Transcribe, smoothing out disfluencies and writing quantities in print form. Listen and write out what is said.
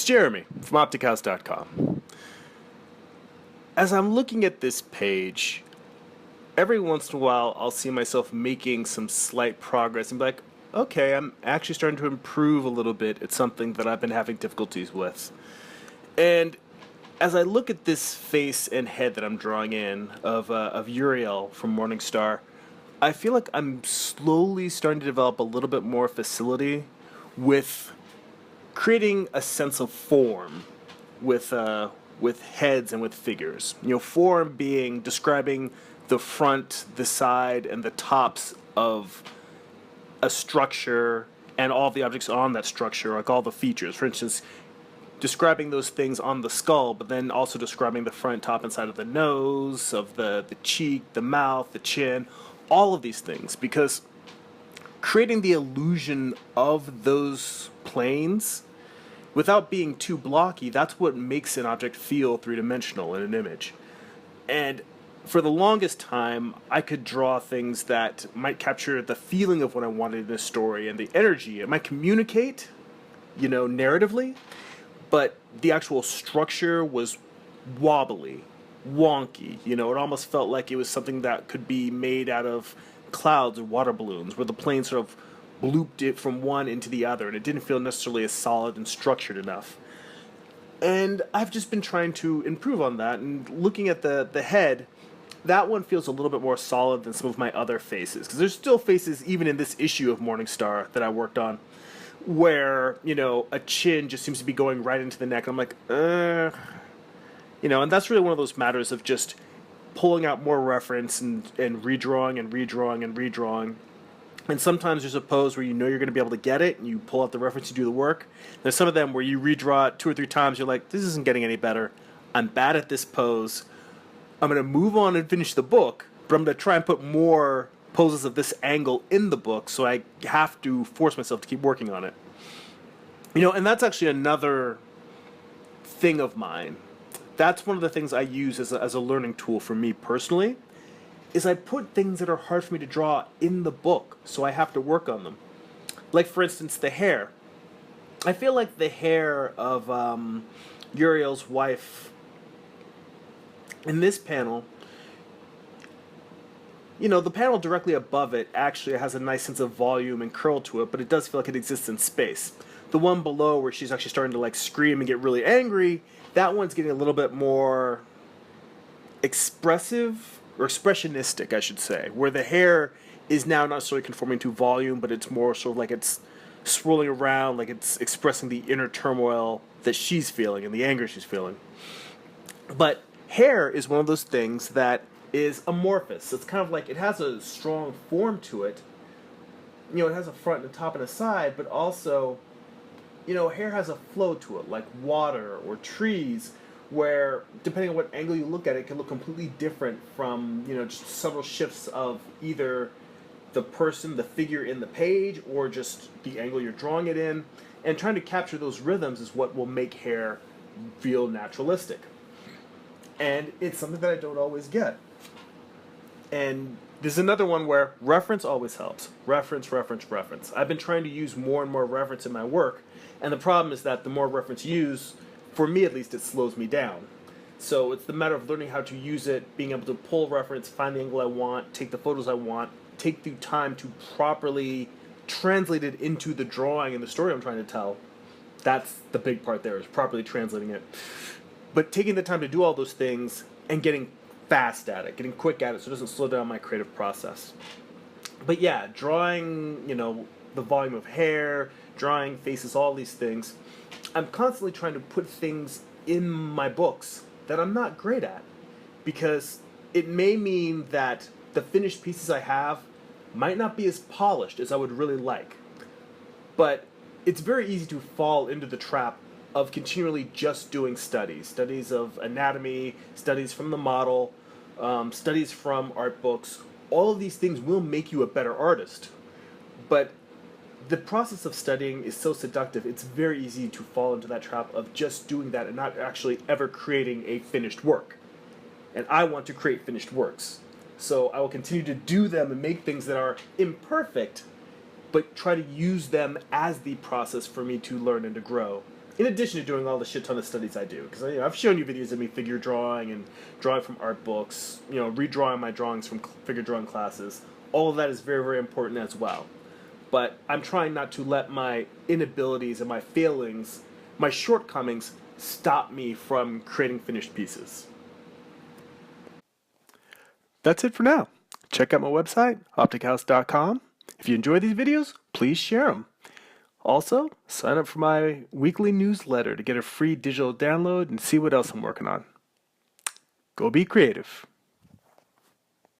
It's Jeremy from OpticHouse.com. As I'm looking at this page, every once in a while I'll see myself making some slight progress and be like, okay, I'm actually starting to improve a little bit at something that I've been having difficulties with. And as I look at this face and head that I'm drawing in of Uriel from Morningstar, I feel like I'm slowly starting to develop a little bit more facility with creating a sense of form with heads and with figures. You know, form being describing the front, the side, and the tops of a structure and all the objects on that structure, like all the features. For instance, describing those things on the skull, but then also describing the front, top, and side of the nose, of the cheek, the mouth, the chin, all of these things, because creating the illusion of those planes without being too blocky, that's what makes an object feel three-dimensional in an image. And for the longest time, I could draw things that might capture the feeling of what I wanted in a story and the energy. It might communicate, narratively, but the actual structure was wobbly, wonky. It almost felt like it was something that could be made out of clouds or water balloons, where the plane sort of looped it from one into the other, and it didn't feel necessarily as solid and structured enough. And I've just been trying to improve on that, and looking at the head, that one feels a little bit more solid than some of my other faces, because there's still faces, even in this issue of Morningstar that I worked on, where, a chin just seems to be going right into the neck, and I'm like, and that's really one of those matters of just pulling out more reference and redrawing and redrawing and redrawing. And sometimes there's a pose where you're going to be able to get it, and you pull out the reference, you do the work. There's some of them where you redraw it 2 or 3 times, you're like, this isn't getting any better. I'm bad at this pose. I'm going to move on and finish the book, but I'm going to try and put more poses of this angle in the book, so I have to force myself to keep working on it. And that's actually another thing of mine. That's one of the things I use as a learning tool for me personally, is I put things that are hard for me to draw in the book, so I have to work on them. Like, for instance, the hair. I feel like the hair of Uriel's wife in this panel, the panel directly above it actually has a nice sense of volume and curl to it, but it does feel like it exists in space. The one below, where she's actually starting to scream and get really angry, that one's getting a little bit more expressive, or expressionistic, I should say, where the hair is now not necessarily conforming to volume, but it's more sort of like it's swirling around, like it's expressing the inner turmoil that she's feeling and the anger she's feeling. But hair is one of those things that is amorphous. It's kind of like it has a strong form to it. It has a front and a top and a side, but also, hair has a flow to it, like water or trees, where, depending on what angle you look at it, can look completely different from, just several shifts of either the person, the figure in the page, or just the angle you're drawing it in. And trying to capture those rhythms is what will make hair feel naturalistic. And it's something that I don't always get. And there's another one where reference always helps. Reference, reference, reference. I've been trying to use more and more reference in my work, and the problem is that the more reference you use, for me at least, it slows me down. So it's the matter of learning how to use it, being able to pull reference, find the angle I want, take the photos I want, take the time to properly translate it into the drawing and the story I'm trying to tell. That's the big part there, is properly translating it. But taking the time to do all those things and getting fast at it, getting quick at it, so it doesn't slow down my creative process. But yeah, drawing, the volume of hair, drawing faces, all these things, I'm constantly trying to put things in my books that I'm not great at, because it may mean that the finished pieces I have might not be as polished as I would really like. But it's very easy to fall into the trap of continually just doing studies of anatomy, studies from the model, studies from art books. All of these things will make you a better artist. But the process of studying is so seductive, it's very easy to fall into that trap of just doing that and not actually ever creating a finished work. And I want to create finished works. So I will continue to do them and make things that are imperfect, but try to use them as the process for me to learn and to grow. In addition to doing all the shit ton of studies I do, because I've shown you videos of me figure drawing and drawing from art books, redrawing my drawings from figure drawing classes. All of that is very, very important as well. But I'm trying not to let my inabilities and my failings, my shortcomings, stop me from creating finished pieces. That's it for now. Check out my website, optichouse.com. If you enjoy these videos, please share them. Also, sign up for my weekly newsletter to get a free digital download and see what else I'm working on. Go be creative.